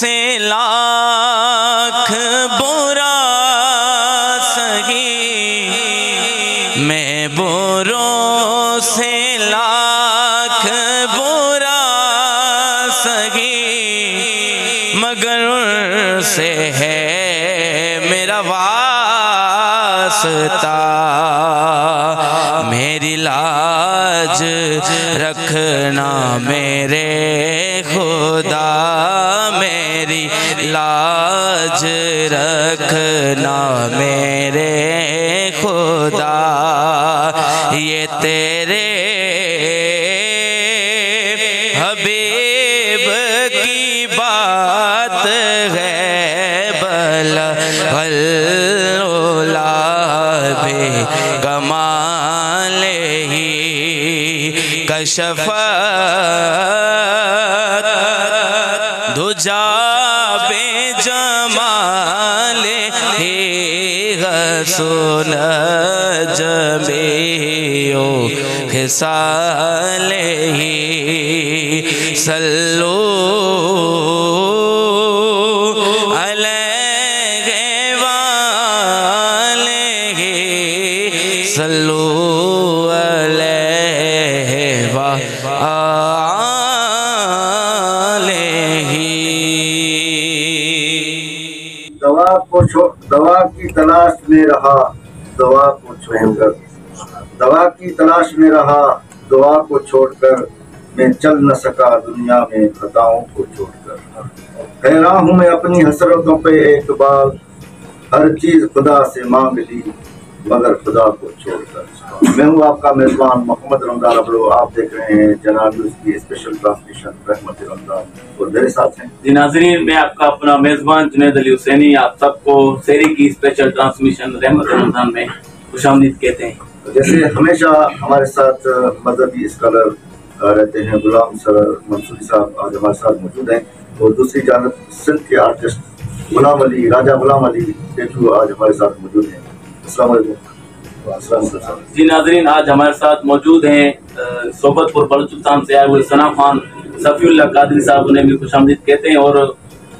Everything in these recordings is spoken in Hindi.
से लाख बुरा सही, मैं बुरों से लाख बुरा सही, मगर उनसे है मेरा वास्ता। मेरी लाज रखना मेरे खुदा, मेरी लाज रखना मेरे खुदा। ये तेरे हबीब की बात है, भला भला बे कमाल ही कशफत दुजा बे जमाल ही हसन जमियो खिसाल ही। सल्लू अलैहि वालैहि, सल्लू अलैहि वालैहि। दवा की तलाश में रहा, दवा को छोड़कर, दवा की तलाश में रहा, दवा को छोड़कर, मैं चल न सका दुनिया में खताओं को छोड़कर। हैरान हूँ मैं अपनी हसरतों पे एक बार, हर चीज खुदा से मांग ली मगर खुदा को छोड़कर। मैं हूँ आपका मेजबान मोहम्मद रमजान अबलो। आप देख रहे हैं जनाब उसकी स्पेशल ट्रांसमिशन रहमत रमजान, और मेरे साथ हैं जी नाज़रीन, मैं आपका अपना मेजबान जुनैद अली हुसैनी आप सबको सेरी की स्पेशल ट्रांसमिशन रहमत रमजान में खुशामदीद कहते हैं। जैसे हमेशा हमारे साथ मजहबी स्कॉलर रहते हैं गुलाम सर मंसूरी साहब आज हमारे साथ मौजूद हैं, और दूसरी जानब सिंध के आर्टिस्ट गुलाम अली, राजा गुलाम अली पेटू आज हमारे साथ मौजूद हैं। अस्सलाम वालेकुम। जी नाज़रीन, आज हमारे साथ मौजूद हैं सोबतपुर बलूचिस्तान से आए हुए सना खान सफ़ीउल्लाह कादरी साहब, उन्हें भी खुशामदीद कहते हैं, और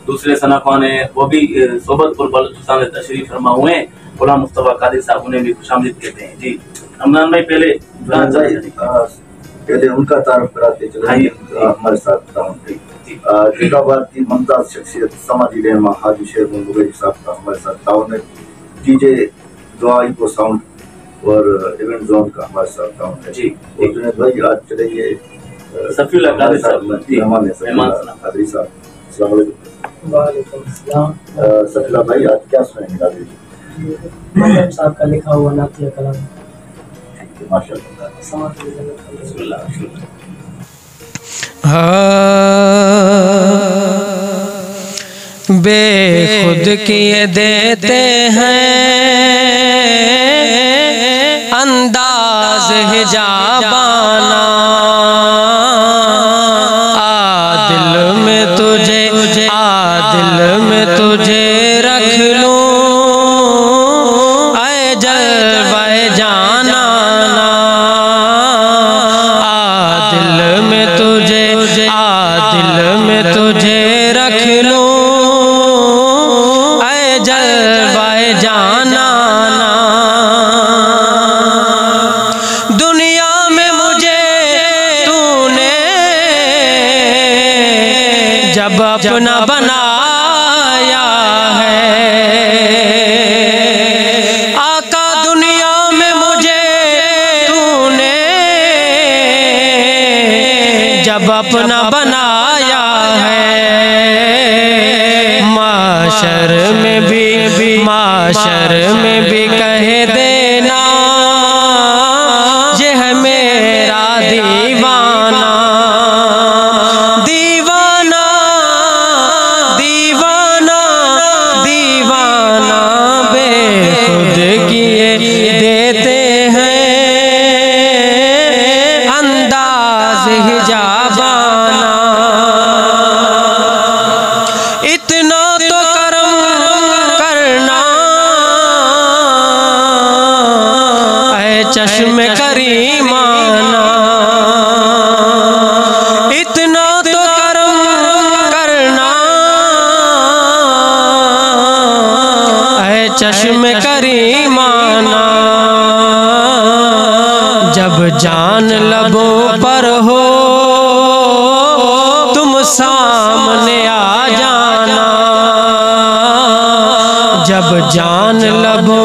दूसरे सना खान हैं वो भी सोबतपुर बलूचिस्तान में तशरीफ फरमा हुए हैं, गुलाम मुस्तफा कादरी साहब, उन्हें भी खुशामदीद कहते हैं। जी रमजान भाई, पहले उनका तारुफ कराते चले हमारे साथ जिंदाबाद की मुमताज शख्सियत समाजी रहनुमा हाजी शेर मुगैरी साहब का हमारे साथ ताउन है। डीजे दुआई को साउंड और इवेंट जोन का हमारे साथ ताउन है। जी जुनैद भाई, आज चले ये सफ़ीउल्लाह कादरी साहब, कादरी साहब, अस्सलाम वालेकुम। वालेकुम अस्सलाम। सफ़ीउल्लाह भाई, आज क्या सुनाएंगे कादरी साहब का लिखा हुआ नातिया कलाम? बेखुद किए देते हैं अंदाज हिजाबाना, आदिल में तुझे, आदिल में तुझे रख लूं, आए जलवाए जाना, आदिल में तुझे, आदिल में तुझे रख लूं, आए जलवाए जाना। दुनिया में मुझे तूने जब अपना बनाया है, आका दुनिया में मुझे तूने जब अपना बनाया है, माशर में भी, माशर में भी कह देना ये है मेरा दीवाना, दीवाना, दीवाना, दीवाना, बेखुद किए देते हैं अंदाज हिजाबाना। इतना तो करम करना चश्म करीमाना, जब जान लबों पर हो तुम सामने आ जाना, जब जान लबों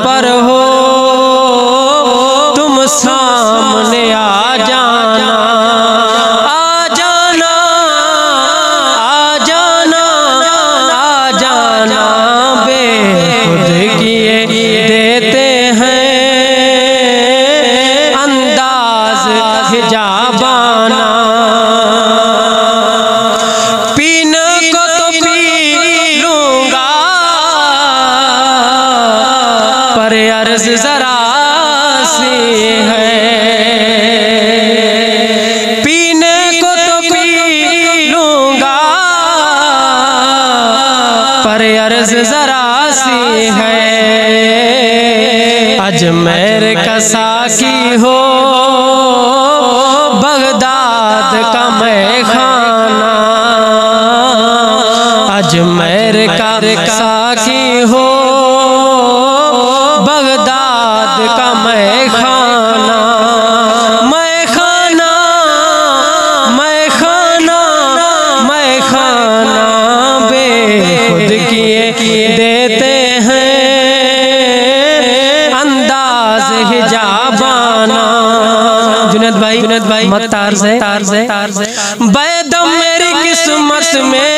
पर हो तुम सामने आ जाना, आ जाना, आ जाना, आ जाना, बेखुद किए देते हैं अंदाज हिजाबाना, पीने को तो पी लूंगा पर अर्ज़ ज़रा सी है, पीने को तो पी लूंगा पर अर्ज़ ज़रा सी है, अजमेर का साकी हो बगदाद का मैखाना, अजमेर का साकी हो बगदाद का मैखाना, मैखाना, मैखाना, मैखाना, बेखुद किए देते हैं अंदाज हिजाबाना। जुनैद भाई मत तार से बैदम मेरी किस्मत में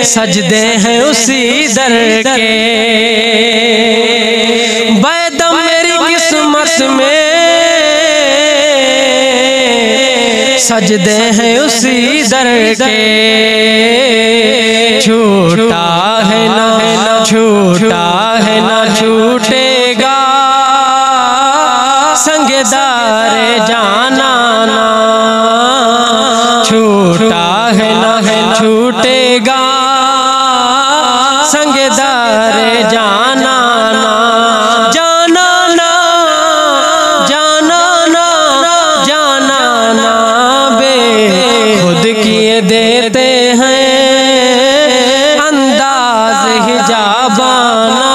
सजदे हैं उसी दर के, बैदम मेरी किस्मत में सजदे हैं उसी दर के, छूटा है ना छूटा है ना छूटेगा संगदारे जाना ना, छूटा है ना छूटेगा संगदारे जाना ना, जाना ना, जाना ना, जाना ना, बेखुद किए देते हैं अंदाज हिजाबाना,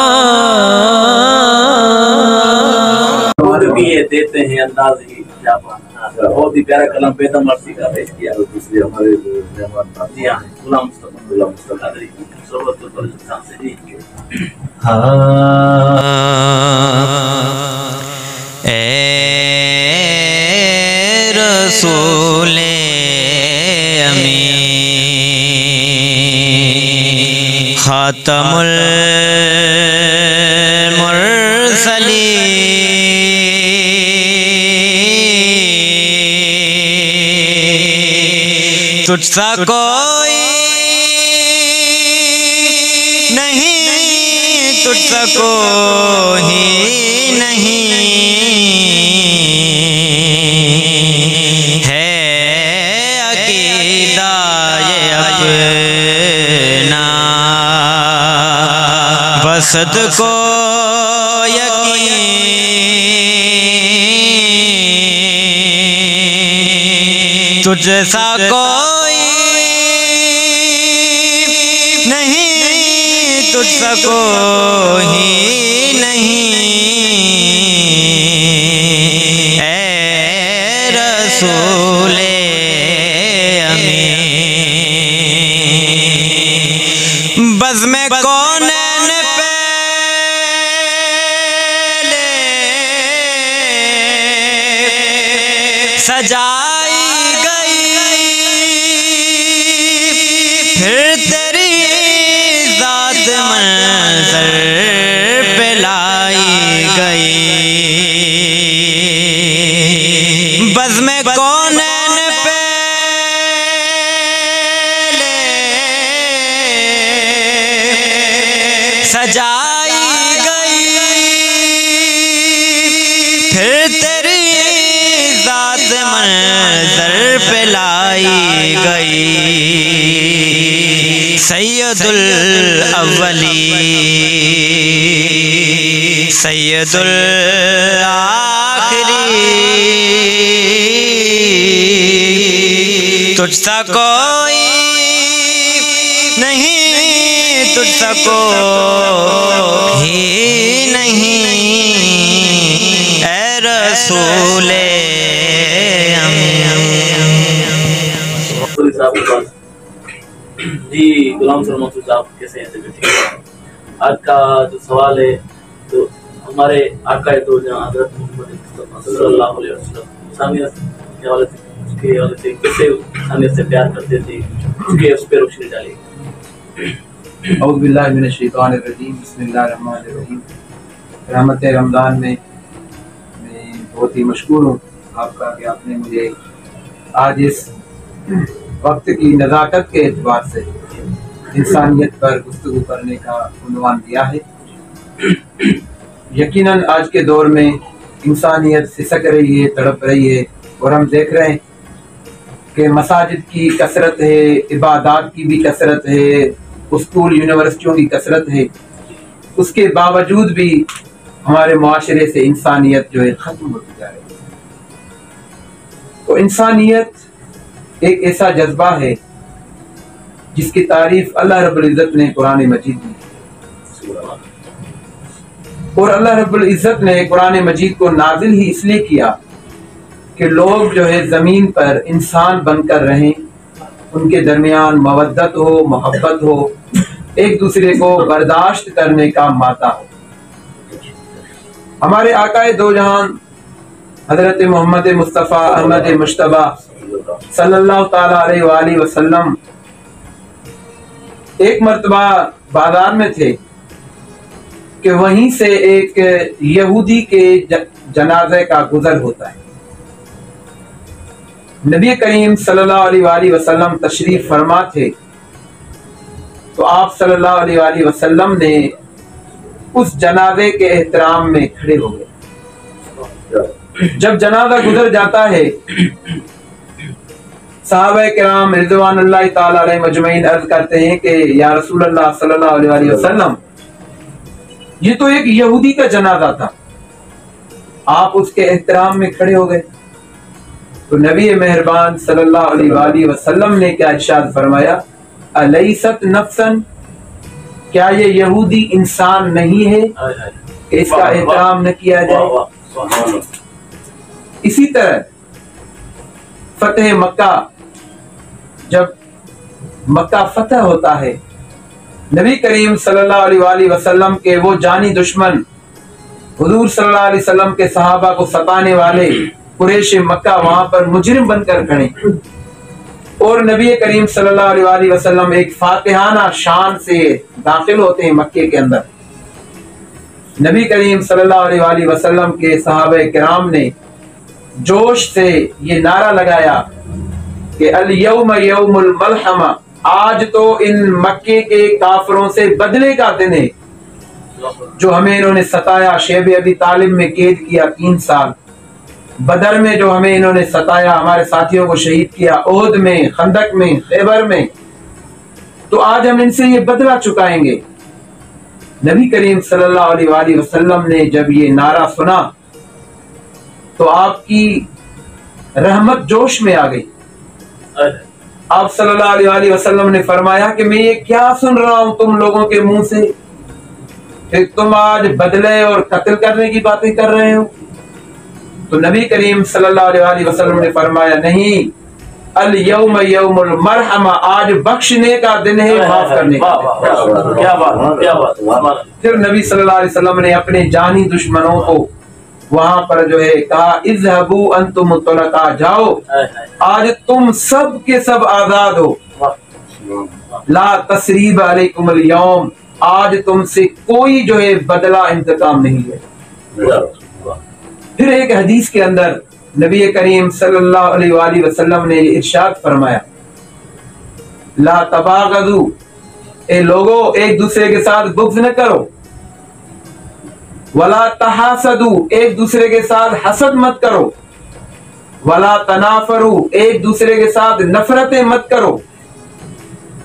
खुद किए देते हैं अंदाज हिजाबाना। बहुत ही प्यारा कलम बेदम मर्सी का पेश किया। दूसरे हमारे मेहमान जी हाँ, गुलाम मुस्तफा कादरी सोबत पर से जी। ए रसूले अमीन खातमुल मुरसलीन, तुझसा कोई नहीं, तुझसा कोई नहीं है अकीदा ये अपना, बसत को यकीन, तुझसा कोई नहीं, तुझसा कोई नहीं ए रसूले अमीन, बज़ में कौनैन पहले सजाई गई, फिर तेरी ज़ात मंज़र पे लाई गई, बज़ में कौनैन पहले सजाई गई, फिर तेरी ज़ात मंज़र पे लाई गई, सैयदुल अव्वलीन सैयदुल आखिरीन, तुझसा कोई नहीं तुझ सको ही नहीं ऐ रसूले जी। गुलाम सर मसूद साहब कैसे हैं? आज का जो सवाल है तो हमारे आका तो हज़रत मोहम्मद मुस्तफा सल्लल्लाहु अलैहि वसल्लम इंसानियत के हवाले से कैसे इंसानियत से प्यार करते थे, उसके उस पर रोशनी डालिए। औज़ु बिल्लाहि मिनश शैतानिर रजीम, बिस्मिल्लाहिर रहमानिर रहीम। रहमत रमज़ान में मैं बहुत ही मशकूर हूँ आपका कि आपने मुझे आज इस वक्त की नज़ाकत के एतबार से इंसानियत पर गुफ्तगू करने का उन्वान दिया है। यकीनन आज के दौर में इंसानियत सिसक रही है, तड़प रही है, और हम देख रहे हैं कि मसाजिद की कसरत है, इबादत की भी कसरत है, स्कूल यूनिवर्सिटियों की कसरत है, उसके बावजूद भी हमारे मुआशरे से इंसानियत जो है ख़त्म होती जा रही है। तो इंसानियत एक ऐसा जज्बा है जिसकी तारीफ अल्लाह रब्बुल इज़्ज़त ने कुरान मजीद में, और अल्लाह रब्बुल इज़्ज़त ने कुरान मजीद को नाजिल ही इसलिए किया कि लोग जो है ज़मीन पर इंसान बनकर रहें, उनके दरमियान मवद्दत हो, मोहब्बत हो, एक दूसरे को बर्दाश्त करने का माता हो। हमारे आकाए दो जहान हज़रत मोहम्मद मुस्तफ़ा अहमद मुश्तबा सल्लल्लाहु ताला अलैहि वसल्लम एक मर्तबा बाजार में थे कि वहीं से एक यहूदी के जनाजे का गुजर होता है। नबी करीम सल्लल्लाहु अलैहि वसल्लम तशरीफ फरमा थे, तो आप सल्लल्लाहु अलैहि वसल्लम ने उस जनाजे के एहतराम में खड़े हो गए। जब जनाजा गुजर जाता है, सहाबा किराम रिज़वानुल्लाहि ताला अलैहिम अजमईन अर्ज करते हैं कि या रसूलल्लाह सल्लल्लाहु अलैहि वसल्लम, ये तो एक यहूदी का जनाजा था, आप उसके एहतराम में खड़े हो गए। तो नबी मेहरबान सल्लल्लाहु अलैहि वसल्लम ने क्या इरशाद फरमाया, अलैसत नफ्सन, क्या ये यहूदी इंसान नहीं है कि इसका एहतराम न किया जाए। इसी तरह फतेह मक्का, जब मक्का फतह होता है, नबी करीम सल्लल्लाहु अलैहि वसल्लम के वो जानी दुश्मन हुजूर सल्लल्लाहु अलैहि वसल्लम के सहाबा को सताने वाले कुरैश मक्का वहां पर मुजरिम बनकर खड़े, और नबी करीम सल्लल्लाहु अलैहि वसल्लम एक फातिहाना शान से दाखिल होते हैं मक्के के अंदर। नबी करीम सल्लल्लाहु अलैहि वसल्लम के सहाबा किराम ने जोश से ये नारा लगाया कि अल यौम यौमुल मलहमा, आज तो इन मक्के के काफिरों से बदले का दिन है, जो हमें इन्होंने सताया, शेब अबी तालिब में कैद किया 3 साल, बदर में जो हमें इन्होंने सताया, हमारे साथियों को शहीद किया, ओहद में, खंदक में, खैबर में, तो आज हम इनसे ये बदला चुकाएंगे। नबी करीम सल्लल्लाहु अलैहि वसल्लम ने जब ये नारा सुना तो आपकी रहमत जोश में आ गई। आप सल्लल्लाहु अलैहि वसल्लम ने फरमाया कि मैं ये क्या सुन रहा हूं तुम लोगों के मुंह से कि तुम आज बदले और कत्ल करने की बातें कर रहे हो। तो नबी करीम सल्लल्लाहु अलैहि वसल्लम ने फरमाया, नहीं, अल यौम यौमुल मरहमा, आज बख्शने का दिन है, माफ करने का। क्या बात, क्या बात। फिर नबी सल्लल्लाहु अलैहि वसल्लम ने अपने जानी दुश्मनों को वहां पर जो है कहा, इज़हबू अंतुम मुतलका, जाओ, आज तुम सब के सब आजाद हो, ला तसरीब अलैकुमुल यौम, आज तुमसे कोई जो है बदला इंतकाम नहीं है। फिर एक हदीस के अंदर नबी करीम सल्लल्लाहु अलैहि वसल्लम ने इरशाद फरमाया, ला तबागदू, ए लोगो एक दूसरे के साथ बुग़्ज़ न करो, वला तहासदू, एक दूसरे के साथ हसद मत करो, वला तनाफरू, एक दूसरे के साथ नफरतें मत करो,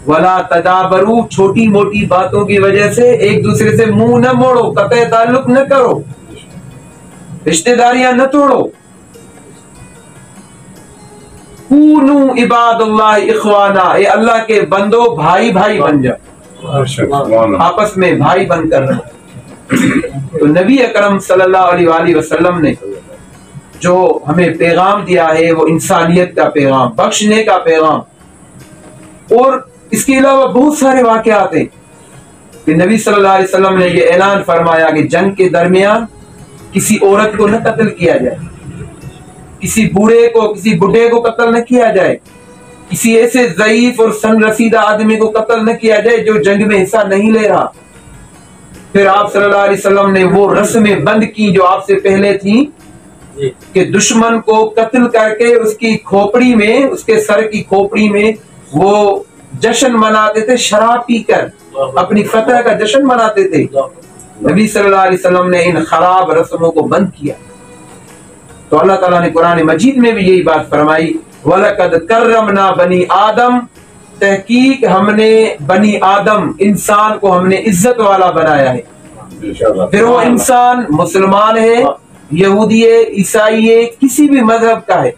वला तदाबरू, छोटी मोटी बातों की वजह से एक दूसरे से मुंह न मोड़ो, कतई ताल्लुक न करो, रिश्तेदारियां न तोड़ो। कूनू इबादुल्लाह इख्वाना, ये अल्लाह के बंदो भाई भाई बन जाओ, आपस में भाई बनकर रहो। तो नबी अकरम सल्लल्लाहु अलैहि वसल्लम ने जो हमें पैगाम दिया है वो इंसानियत का पैगाम, बख्शने का पैगाम। और इसके अलावा बहुत सारे वाकयात हैं कि नबी सल्लल्लाहु अलैहि वसल्लम ने ये ऐलान फरमाया कि जंग के दरमियान किसी औरत को न कत्ल किया जाए, किसी बूढ़े को, किसी बुढ़े को कत्ल न किया जाए, किसी ऐसे ज़ईफ और सनरसीदा आदमी को कत्ल न किया जाए जो जंग में हिस्सा नहीं ले रहा। फिर आप सल्लल्लाहु अलैहि वसल्लम ने वो रस्में बंद की जो आपसे पहले थी कि दुश्मन को कत्ल करके उसकी खोपड़ी में, उसके सर की खोपड़ी में वो जश्न मनाते थे, शराब पीकर अपनी फतह का जश्न मनाते थे। नबी सल्लल्लाहु अलैहि वसल्लम ने इन खराब रस्मों को बंद किया। तो अल्लाह ताला ने कुरान मजीद में भी यही बात फरमाई, वलकद कर्रमना बनी आदम, तहकीक हमने बनी आदम, इंसान को हमने इज्जत वाला बनाया है। फिर वो इंसान मुसलमान है, यहूदी है, ईसाई है, किसी भी मजहब का है,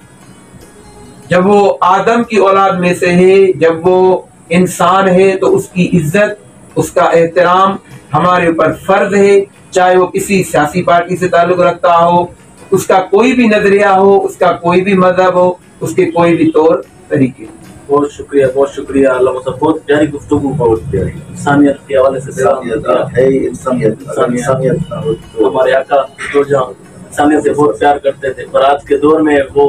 जब वो आदम की औलाद में से है, जब वो इंसान है तो उसकी इज्जत, उसका एहतराम हमारे ऊपर फर्ज है। चाहे वो किसी सियासी पार्टी से ताल्लुक रखता हो, उसका कोई भी नजरिया हो, उसका कोई भी मजहब हो, उसके कोई भी तौर तरीके। बहुत शुक्रिया, बहुत शुक्रिया अल्लाह, मतलब बहुत प्यारी गुफ्तगू, बहुत प्यारी इंसानियत के हवाले से हमारे आका जो इंसानियत से बहुत प्यार करते थे, पर आज के दौर में वो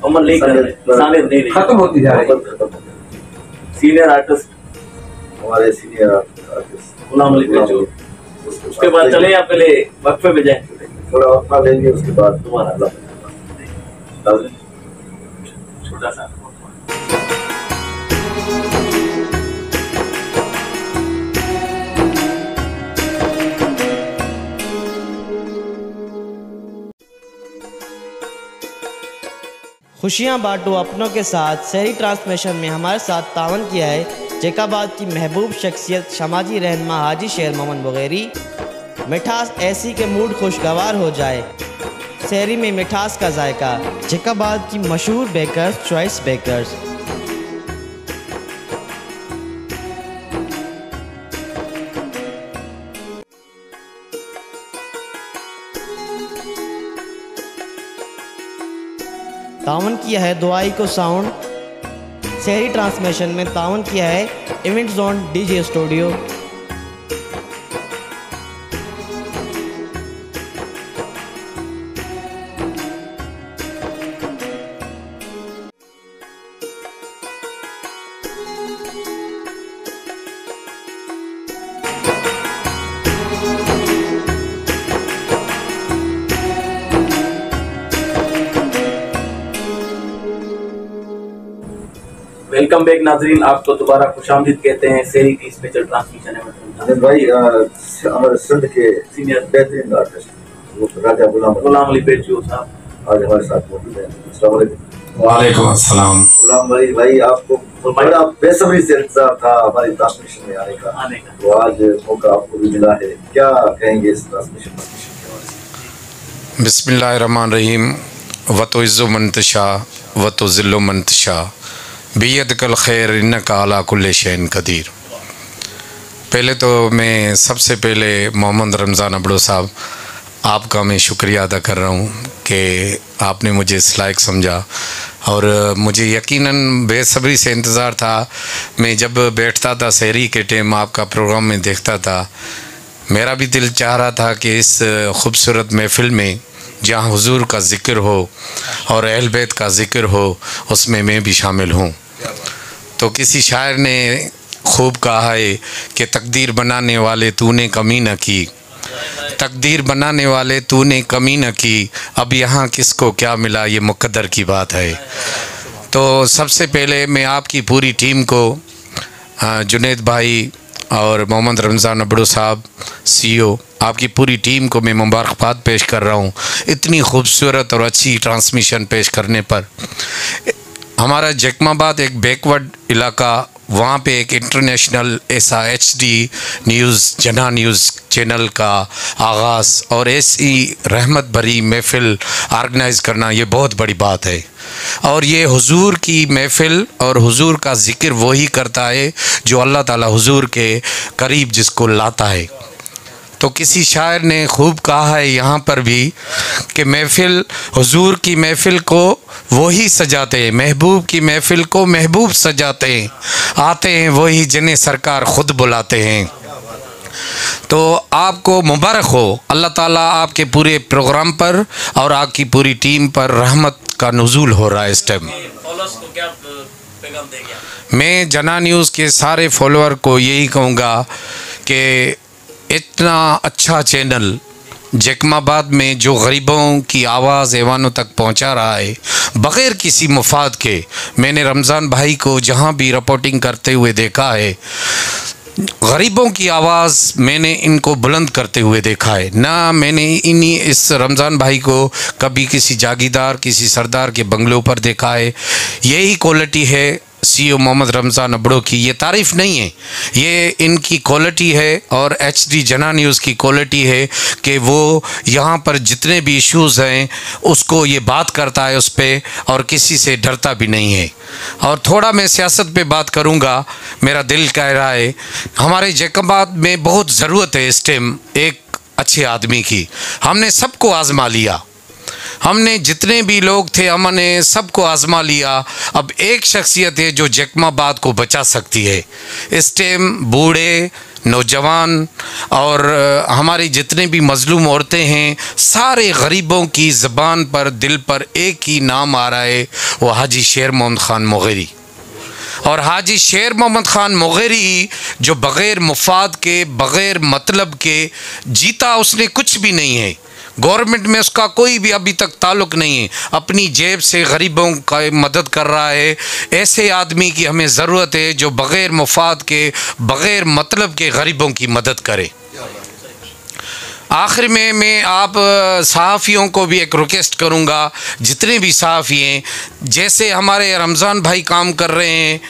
अमल नहीं कर रहे, इंसानियत नहीं खत्म होती जा रही है। सीनियर आर्टिस्ट हमारे सीनियर आर्टिस्ट गुलाम अली पेचू, उसके बाद चले या पहले वक्फे में जाए, थोड़ा वक्फा लेंगे, उसके बाद दोबारा छोटा सा। खुशियाँ बांटो अपनों के साथ शहरी ट्रांसमिशन में हमारे साथ तावन किया है जैकाबाद की महबूब शख्सियत समाजी रहनुमा हाजी शेर मोहम्मद बगैरी। मिठास ऐसी के मूड खुशगवार हो जाए, शहरी में मिठास का जायका, जैकाबाद की मशहूर बेकर्स चॉइस बेकर्स। तावन किया है दुआई को साउंड, शहरी ट्रांसमिशन में तावन किया है event zone DJ studio. Welcome back नाजरीन, आपको दोबारा खुशामदीद कहते हैं शहरी की स्पेशल ट्रांसमिशन है। भाई हमारे सिंध के सीनियर बेहतरीन आर्टिस्ट वो राजा गुलाम अली पेचू साहब आज हमारे साथ मौजूद हैं। अस्सलाम वालेकुम। वालेकुम अस्सलाम। गुलाम भाई, भाई आपको बड़ा बेसब्री से इंतजार था हमारी ट्रांसमिशन में आने का, तो आज मौका आपको भी मिला है, क्या कहेंगे इस ट्रांसमिशन पर? बिस्मिल्लाहिर्रहमानिर्रहीम। वतो इज़्ज़ु मंतशा वतो ज़िल्लु मंतशा बियदिकल खैर इन्नका अला कुल्लि शैइन कदीर। पहले तो मैं सबसे पहले मोहम्मद रमज़ान अबड़ो साहब आपका मैं शुक्रिया अदा कर रहा हूँ कि आपने मुझे इस लायक समझा, और मुझे यकीनन बेसब्री से इंतज़ार था। मैं जब बैठता था शहरी के टाइम आपका प्रोग्राम में देखता था, मेरा भी दिल चाह रहा था कि इस खूबसूरत महफ़िल में जहाँ हुजूर का ज़िक्र हो और अहल बैत का ज़िक्र हो उसमें मैं भी शामिल हूँ। तो किसी शायर ने खूब कहा है कि तकदीर बनाने वाले तूने कमी न की, तकदीर बनाने वाले तूने कमी न की, अब यहाँ किसको क्या मिला ये मुक़द्दर की बात है। तो सबसे पहले मैं आपकी पूरी टीम को, जुनैद भाई और मोहम्मद रमज़ान अबड़ो साहब CEO, आपकी पूरी टीम को मैं मुबारकबाद पेश कर रहा हूँ इतनी खूबसूरत और अच्छी ट्रांसमिशन पेश करने पर। हमारा जैकमाबाद एक बैकवर्ड इलाका वहाँ पे एक इंटरनेशनल ऐसा HD न्यूज़ जना न्यूज़ चैनल का आगाज़ और ऐसी रहमत भरी महफ़िल ऑर्गेनाइज़ करना ये बहुत बड़ी बात है। और ये हुजूर की महफ़िल और हुजूर का ज़िक्र वही करता है जो अल्लाह ताला हुजूर के करीब जिसको लाता है। तो किसी शायर ने खूब कहा है यहाँ पर भी कि महफ़िल हुजूर की महफ़िल को वही सजाते हैं, महबूब की महफ़िल को महबूब सजाते हैं, आते हैं वही जिन्हें सरकार ख़ुद बुलाते हैं। तो आपको मुबारक हो, अल्लाह ताला आपके पूरे प्रोग्राम पर और आपकी पूरी टीम पर रहमत का नुज़ूल हो रहा है इस टाइम। मैं जना न्यूज़ के सारे फॉलोअर को यही कहूँगा कि इतना अच्छा चैनल जैकमाबाद में जो गरीबों की आवाज़ ऐवानों तक पहुंचा रहा है बग़ैर किसी मुफाद के। मैंने रमज़ान भाई को जहां भी रिपोर्टिंग करते हुए देखा है, गरीबों की आवाज़ मैंने इनको बुलंद करते हुए देखा है। ना मैंने इस रमज़ान भाई को कभी किसी जागीरदार किसी सरदार के बंगलों पर देखा है। यही क्वालिटी है CEO मोहम्मद रमज़ान अबड़ो की। ये तारीफ़ नहीं है, ये इनकी क्वालिटी है और HD जना न्यूज़ की क्वालिटी है कि वो यहाँ पर जितने भी इश्यूज़ हैं उसको ये बात करता है उस पर और किसी से डरता भी नहीं है। और थोड़ा मैं सियासत पे बात करूँगा, मेरा दिल कह रहा है हमारे जैकबाद में बहुत ज़रूरत है इस टाइम एक अच्छे आदमी की। हमने सबको आज़मा लिया, हमने जितने भी लोग थे हमने सबको आज़मा लिया। अब एक शख्सियत है जो जैकमाबाद को बचा सकती है इस टाइम। बूढ़े, नौजवान और हमारी जितने भी मज़लूम औरतें हैं, सारे गरीबों की ज़बान पर दिल पर एक ही नाम आ रहा है, वो हाजी शेर मोहम्मद ख़ान मुग़ेरी। और हाजी शेर मोहम्मद ख़ान मुग़ेरी जो बग़ैर मुफाद के बग़ैर मतलब के जीता, उसने कुछ भी नहीं है, गवर्नमेंट में उसका कोई भी अभी तक ताल्लुक़ नहीं है, अपनी जेब से गरीबों का मदद कर रहा है। ऐसे आदमी की हमें ज़रूरत है जो बग़ैर मुफाद के बग़ैर मतलब के गरीबों की मदद करे। आखिर में मैं आप सहाफ़ियों को भी एक रिक्वेस्ट करूँगा, जितने भी सहाफ़ी हैं, जैसे हमारे रमज़ान भाई काम कर रहे हैं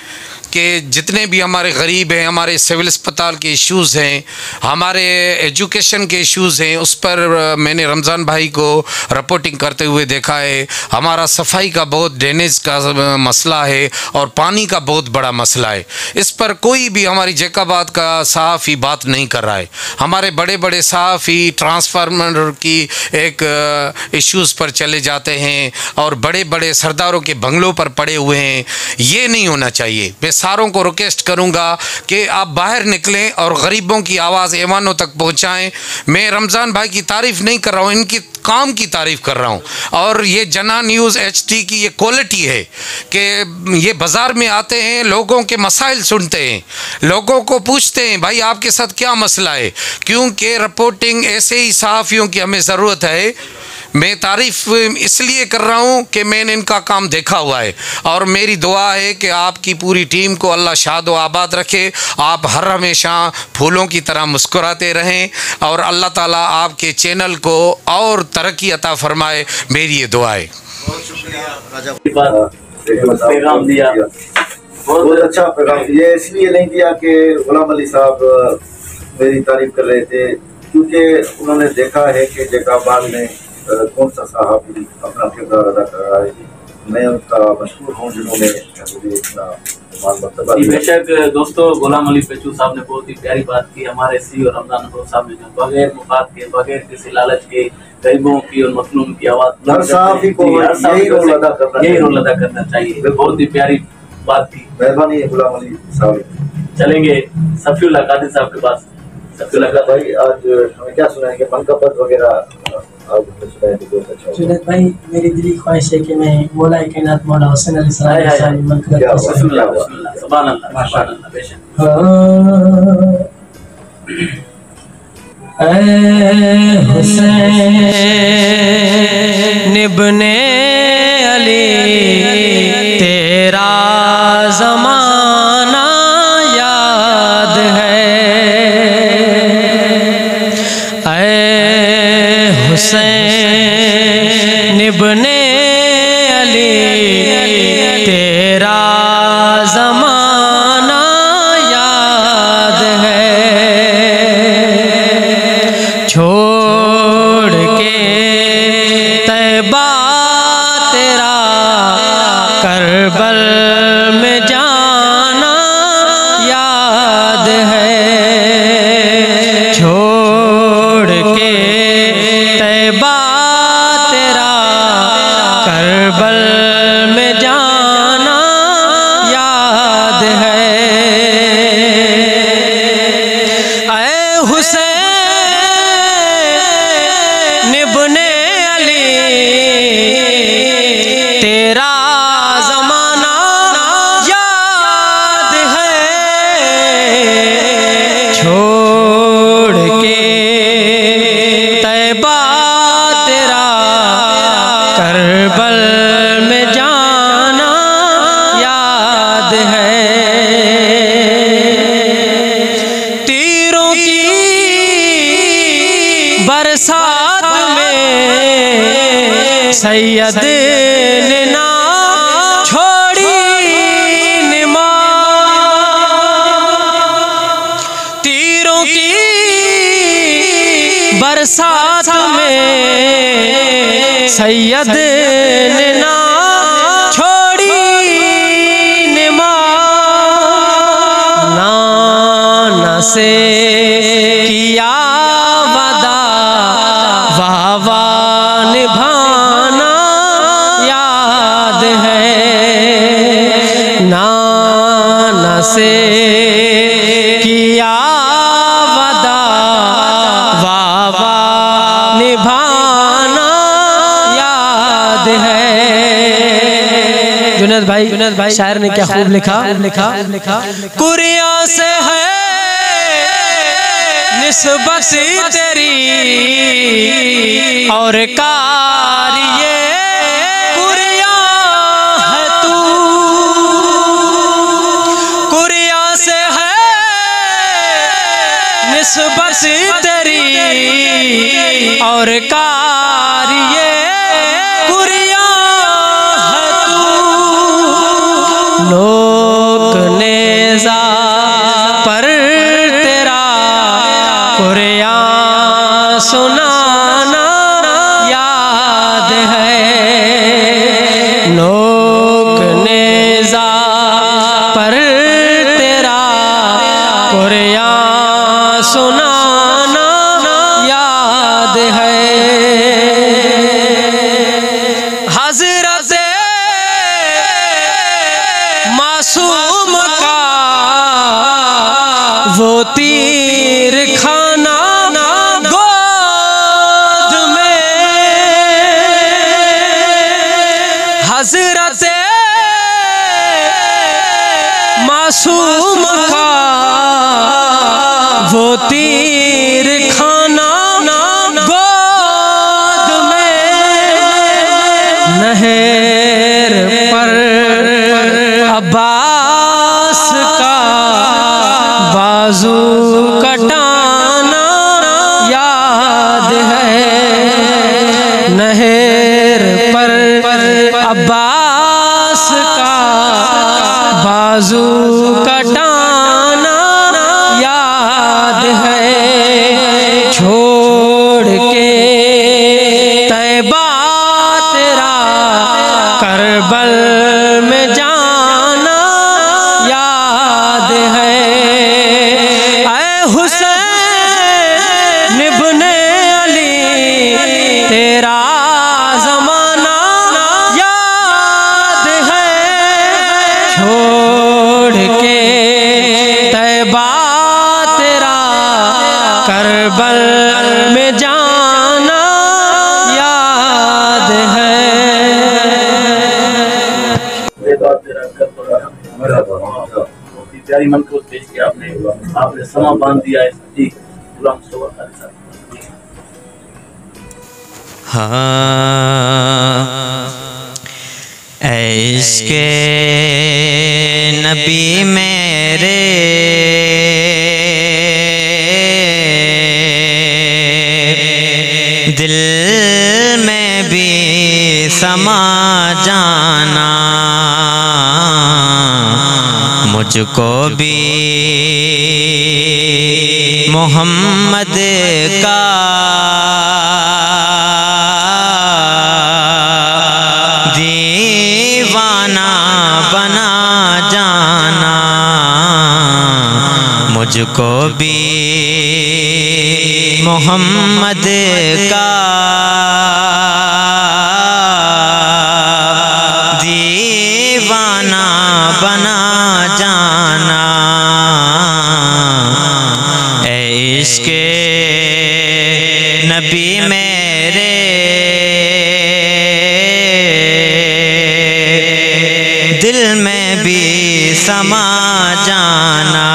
कि जितने भी हमारे गरीब हैं, हमारे सिविल अस्पताल के इश्यूज़ हैं, हमारे एजुकेशन के इश्यूज़ हैं, उस पर मैंने रमज़ान भाई को रिपोर्टिंग करते हुए देखा है। हमारा सफाई का बहुत ड्रेनेज का मसला है और पानी का बहुत बड़ा मसला है। इस पर कोई भी हमारी जैकबाद का सहाफ़ी बात नहीं कर रहा है। हमारे बड़े बड़े सहाफ़ी ट्रांसफार्मर की एक इश्यूज़ पर चले जाते हैं और बड़े बड़े सरदारों के बंगलों पर पड़े हुए हैं। ये नहीं होना चाहिए। मैं सारों को रिक्वेस्ट करूंगा कि आप बाहर निकलें और गरीबों की आवाज़ ऐवानों तक पहुंचाएं। मैं रमज़ान भाई की तारीफ़ नहीं कर रहा हूं, इनकी काम की तारीफ़ कर रहा हूं। और ये जना न्यूज़ HD की ये क्वालिटी है कि ये बाज़ार में आते हैं, लोगों के मसाइल सुनते हैं, लोगों को पूछते हैं भाई आपके साथ क्या मसला है, क्योंकि रिपोर्टिंग ऐसे ही सहाफ़ियों की हमें ज़रूरत है। मैं तारीफ़ इसलिए कर रहा हूँ कि मैंने इनका काम देखा हुआ है और मेरी दुआ है कि आपकी पूरी टीम को अल्लाह शाद व आबाद रखे। आप हर हमेशा फूलों की तरह मुस्कुराते रहें और अल्लाह ताला आपके चैनल को और तरक्की अता फरमाए, मेरी ये दुआ है। बहुत शुक्रिया राजा, पैगाम दिया, बहुत अच्छा पैगाम। ये इसलिए नहीं दिया कि गुलाम अली साहब मेरी तारीफ कर रहे थे, क्योंकि उन्होंने देखा है कि जैकबाद में कौन सा सहाफ़ी अपना किरदार अदा कर रहा है। मैं उनका मशहूर हूँ जिन्होंने मुझे इतना मरतबा दिया। बेशक दोस्तों, गुलाम अली पेचू साहब ने बहुत ही प्यारी बात की। हमारे CEO रमज़ान अबड़ो साहब ने जो बगैर मुफाद के बगैर किसी लालच के गरीबों की और मखलूम की आवाज़ हर सहाफ़ी को यही रोल अदा करना चाहिए। बहुत ही प्यारी बात थी। मेहरबानी है गुलाम अली साहब। चलेंगे सफीउल्लाह कादिर साहब के पास। सफीउल्लाह भाई आज हमें क्या सुनाएंगे, मन का पद वगैरह जुनैद भाई, मेरी दिली ख्वाहिश है कि मैं मौला कायनात मौला हुसैन अली इब्ने अली तेरा ज़माना याद है, हुसैन इब्ने अली तेरा ज़माना सैयद ने ना छोड़ी नमाज, तीरों की बरसात में सैयद ने ना छोड़ी नमाज, नाना से किया वदा वाह वाह निभाना याद है, नाना से किया वदा वाह वाह निभाना याद है। जुनैद भाई शायर ने क्या खूब लिखा कुरिया से है निस्बत तेरी और कारिये कुरिया है तू, कुरिया से है निस्बत तेरी और कारिये कुरिया है तू, लोक नेज़ा पर तेरा कुरियान सुनाना याद है, लोक नेज़ा पर तेरा कुरियान सुनाना याद है। हज़रत मासूम का वो तीर खाना गोद में, हज़रत मासूम का वो तीर खाना गोद में, नहर पर अब्बास का बाजू कटाना याद है, नहर पर अब्बास का बाजू कटाना याद है, छोड़ के तैबा तेरा करबल में जाना याद है, ऐ हुसैन इब्ने अली तेरा ज़माना याद है, छोड़ के तैबा तेरा करबल में जाना याद है। बहुत ही प्यारी मंकूस पेश किया आपने समा बांध दिया है जी गुलाम मुस्तफा खालिद साहब। हाँ इश्क़े नबी मेरे दिल में भी समा जाना, मुझको भी मोहम्मद का दीवाना बना जाना, मुझको भी मोहम्मद का दीवाना बना जाना, ऐ इश्क़े नबी मेरे दिल में भी समा जाना,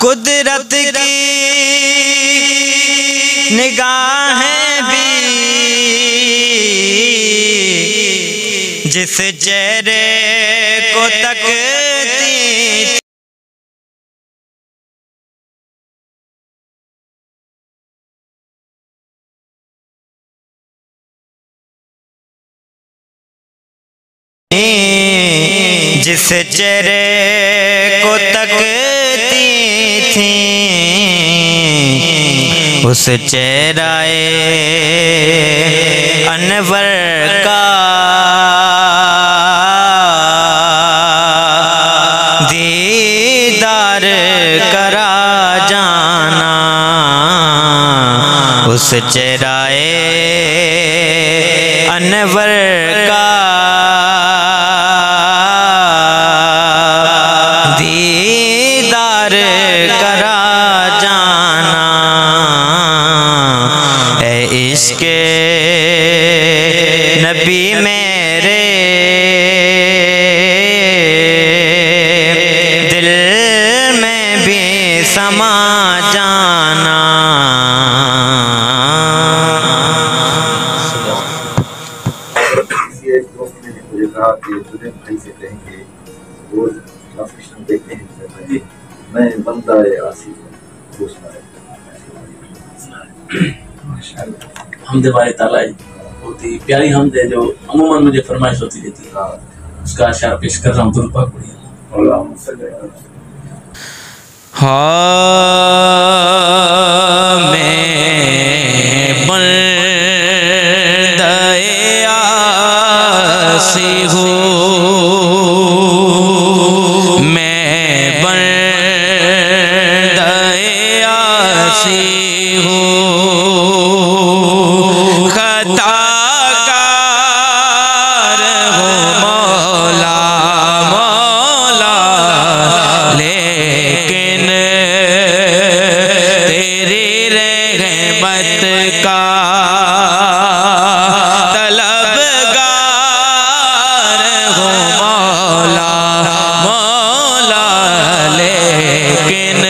कुदरत की निगाहें भी जिस चेहरे को तकती जिस चेहरे को तकती थी उस चेहराए अनवर का दीदार करा जाना, उस चेहराए अनवर का दीदार करा जाना। ऐ इश्क़ नबी मेरे दिल में भी समा जाना। किसी एक दोस्त ने मुझे कहा कि जुनेद भाई से कहेंगे रोज ट्रांसमिशन देखते हैं मैं बंदा है आसिफ हूँ। हमद बारी ताला बहुत ही प्यारी हमद है जो अमूमन मुझे फरमाइश होती रहती है, उसका अशार पेश कर रहा हूँ। दुरूद पाक पढ़िए। मैं बंदे आसी हूँ, मैं बंदे आसी हूँ, खताकार हूँ मौला मौला, लेकिन तेरी रहमत का तलबगार हूँ मौला मौला, लेकिन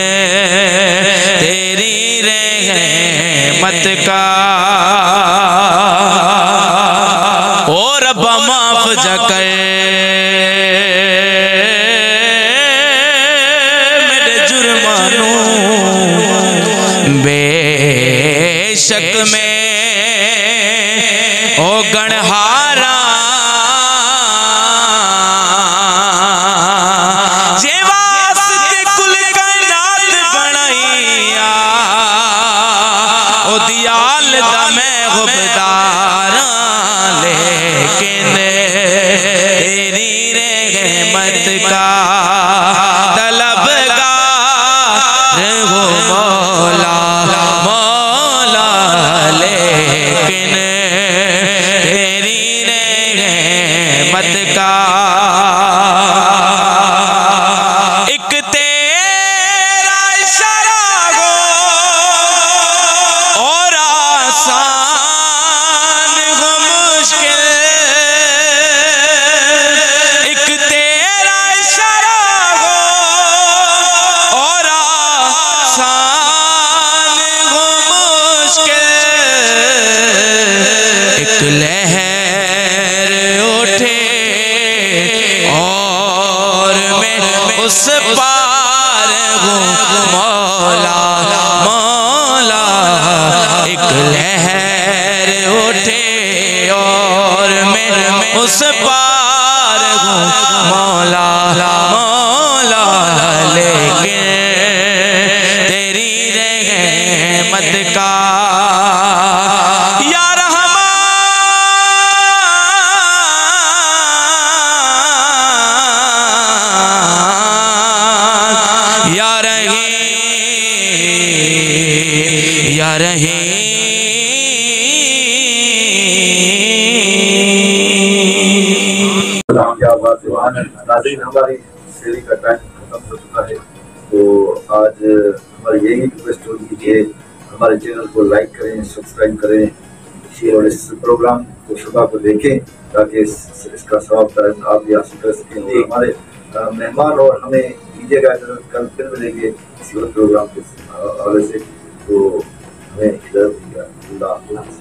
तेरी रहमत का ओ रब माफ कर मेरे जुर्मानू, बेशक में ओ गणहारा जे वास्ते कुल कायनात बनाइया ओ दियाल दा मैं गुबदारा, लेकिन तेरी रहमत का तलबगार हो मौला मौला, लेकिन तेरी रहमत का एक तेरा इशारा हो और आसान हो मुश्किल, एक तेरा इशारा हो और आसान हो मुश्किल, एक लहर उठे और मैं उस पार हूँ मौला मौला, एक लहर उठे और मैं उस पार हूँ मौला मौला, लेकिन तेरी रहमत का या रहमान या रहीम या रहीम। क्या बात है। नाज़रीन, हमारी सेरी का टाइम खत्म हो चुका है, तो आज हमारी यही रिक्वेस्ट होगी कि हमारे चैनल को लाइक करें, सब्सक्राइब करें, शेयर और इस प्रोग्राम को सुबह को देखें ताकि इसका सवाब आप भी हासिल कर सकें। और हमारे मेहमान और हमें दीजिएगा, कल फिर मिलेंगे किसी और प्रोग्राम के हवाले से, तो हमें इजाज़त दीजिएगा। अल्लाह हाफ़िज़।